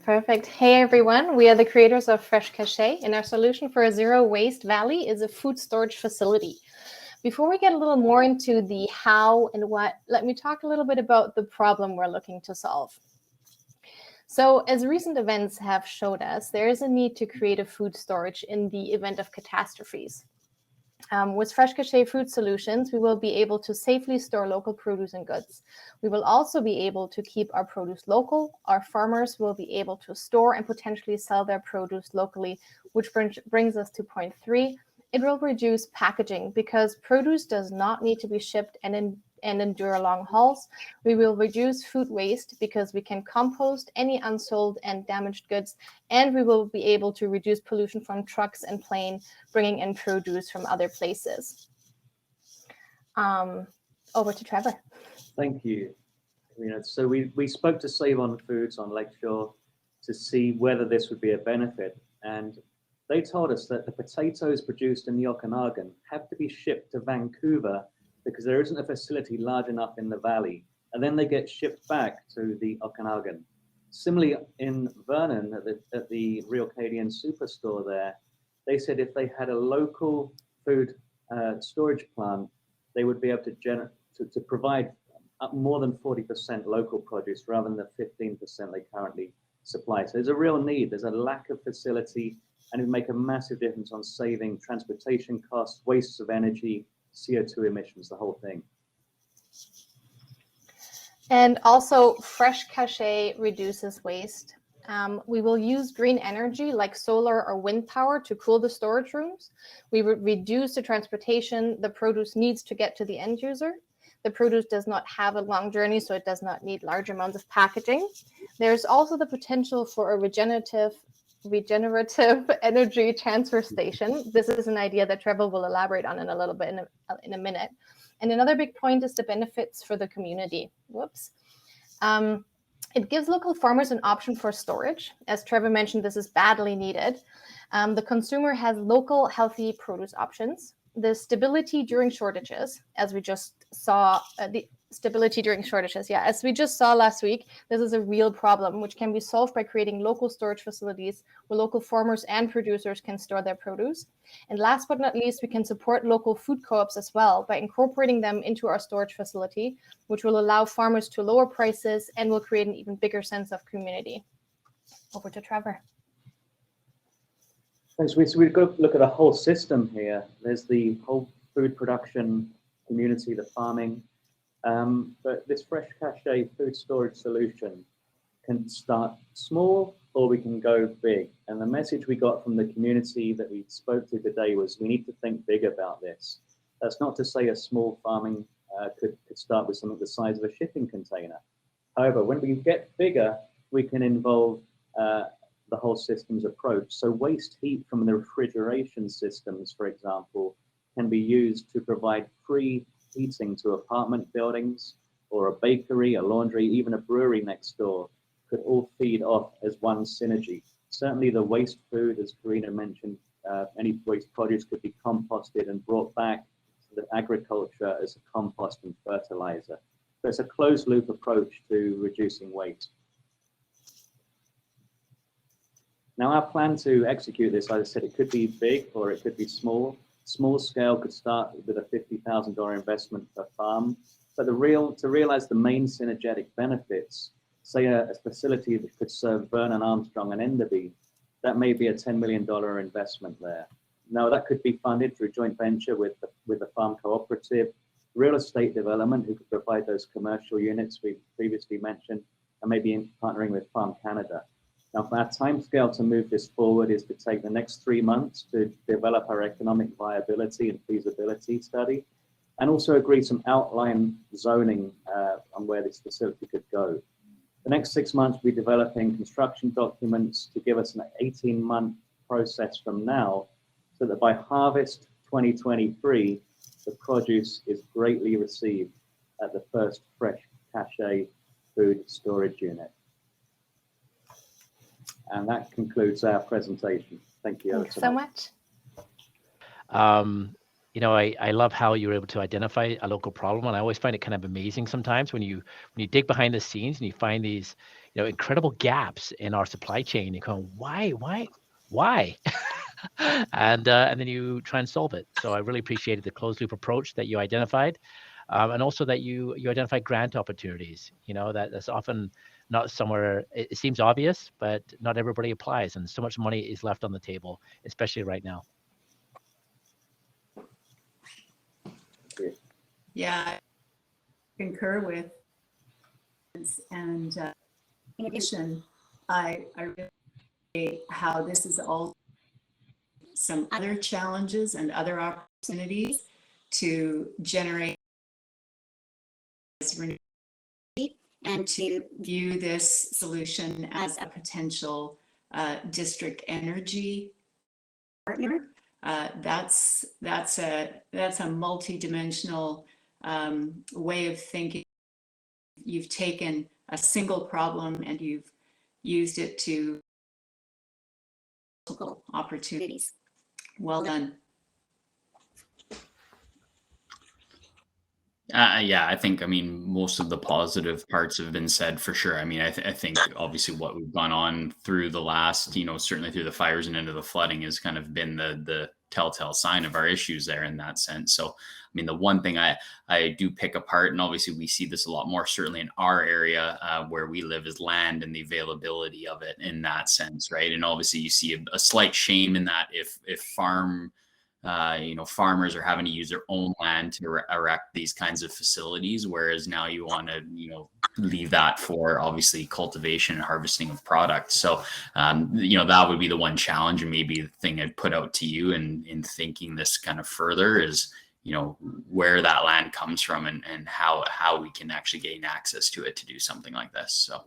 Perfect. Hey, everyone. We are the creators of Fresh Caché, and our solution for a zero-waste valley is a food storage facility. Before we get a little more into the how and what, let me talk a little bit about the problem we're looking to solve. So, as recent events have showed us, there is a need to create a food storage in the event of catastrophes. With Fresh Caché Food Solutions, we will be able to safely store local produce and goods. We will also be able to keep our produce local. Our farmers will be able to store and potentially sell their produce locally, which brings us to point 3. It will reduce packaging because produce does not need to be shipped and endure long hauls. We will reduce food waste because we can compost any unsold and damaged goods, and we will be able to reduce pollution from trucks and planes bringing in produce from other places. Over to Trevor. Thank you. So we spoke to Save on Foods on Lakeshore to see whether this would be a benefit, and they told us that the potatoes produced in the Okanagan have to be shipped to Vancouver because there isn't a facility large enough in the valley, and then they get shipped back to the Okanagan. Similarly, in Vernon, at the Real Canadian Superstore there, they said if they had a local food storage plant, they would be able to provide more than 40% local produce rather than the 15% they currently supply. So there's a real need. There's a lack of facility, and it would make a massive difference on saving transportation costs, wastes of energy, CO2 emissions, the whole thing. And also, Fresh Caché reduces waste. We will use green energy like solar or wind power to cool the storage rooms. We would reduce the transportation the produce needs to get to the end user. The produce does not have a long journey, so it does not need large amounts of packaging. There's also the potential for a regenerative energy transfer station. This is an idea that Trevor will elaborate on in a little bit in a minute. And another big point is the benefits for the community. It gives local farmers an option for storage. As Trevor mentioned, this is badly needed. The consumer has local, healthy produce options. The stability during shortages, as we just saw, as we just saw last week, this is a real problem, which can be solved by creating local storage facilities where local farmers and producers can store their produce. And last but not least, we can support local food co-ops as well by incorporating them into our storage facility, which will allow farmers to lower prices and will create an even bigger sense of community. Over to Trevor. Thanks. So we've got to look at a whole system here. There's the whole food production community, the farming, but this Fresh Caché food storage solution can start small or we can go big. And the message we got from the community that we spoke to today was we need to think big about this. That's not to say a small farming could start with something the size of a shipping container. However, when we get bigger, we can involve the whole systems approach. So waste heat from the refrigeration systems, for example, can be used to provide free heating to apartment buildings or a bakery, a laundry, even a brewery next door could all feed off as one synergy. Certainly the waste food, as Karina mentioned, any waste produce could be composted and brought back to the agriculture as a compost and fertilizer. So it's a closed loop approach to reducing waste. Now our plan to execute this, as I said, it could be big or it could be small. Small scale could start with a $50,000 investment per farm, but to realize the main synergetic benefits, say a facility that could serve Vernon, Armstrong, and Enderby, that may be a $10 million investment there. Now that could be funded through joint venture with the farm cooperative, real estate development who could provide those commercial units we previously mentioned, and maybe in partnering with Farm Canada. Now, our timescale to move this forward is to take the next 3 months to develop our economic viability and feasibility study, and also agree some outline zoning on where this facility could go. The next 6 months, we'll be developing construction documents to give us an 18-month process from now, so that by harvest 2023, the produce is greatly received at the first Fresh Caché food storage unit. And that concludes our presentation. Thank you. Thanks so much. I love how you were able to identify a local problem, and I always find it kind of amazing sometimes when you dig behind the scenes and you find these incredible gaps in our supply chain. You go, why? And then you try and solve it. So I really appreciated the closed loop approach that you identified, and also that you identified grant opportunities. That's often not somewhere it seems obvious, but not everybody applies, and so much money is left on the table, especially right now. Yeah, I concur with, and in addition, I really appreciate how this is all some other challenges and other opportunities to generate and to view this solution as a potential district energy partner. That's a multi-dimensional way of thinking. You've taken a single problem and you've used it to multiple opportunities. Well done. Yeah, I think, most of the positive parts have been said for sure. I think obviously what we've gone on through the last, certainly through the fires and into the flooding has kind of been the telltale sign of our issues there in that sense. So, the one thing I do pick apart, and obviously we see this a lot more, certainly in our area where we live, is land and the availability of it in that sense, right? And obviously you see a slight shame in that if farmers are having to use their own land to erect these kinds of facilities, whereas now you want to, leave that for obviously cultivation and harvesting of products. So, that would be the one challenge, and maybe the thing I'd put out to you in thinking this kind of further is, where that land comes from and how we can actually gain access to it to do something like this. So.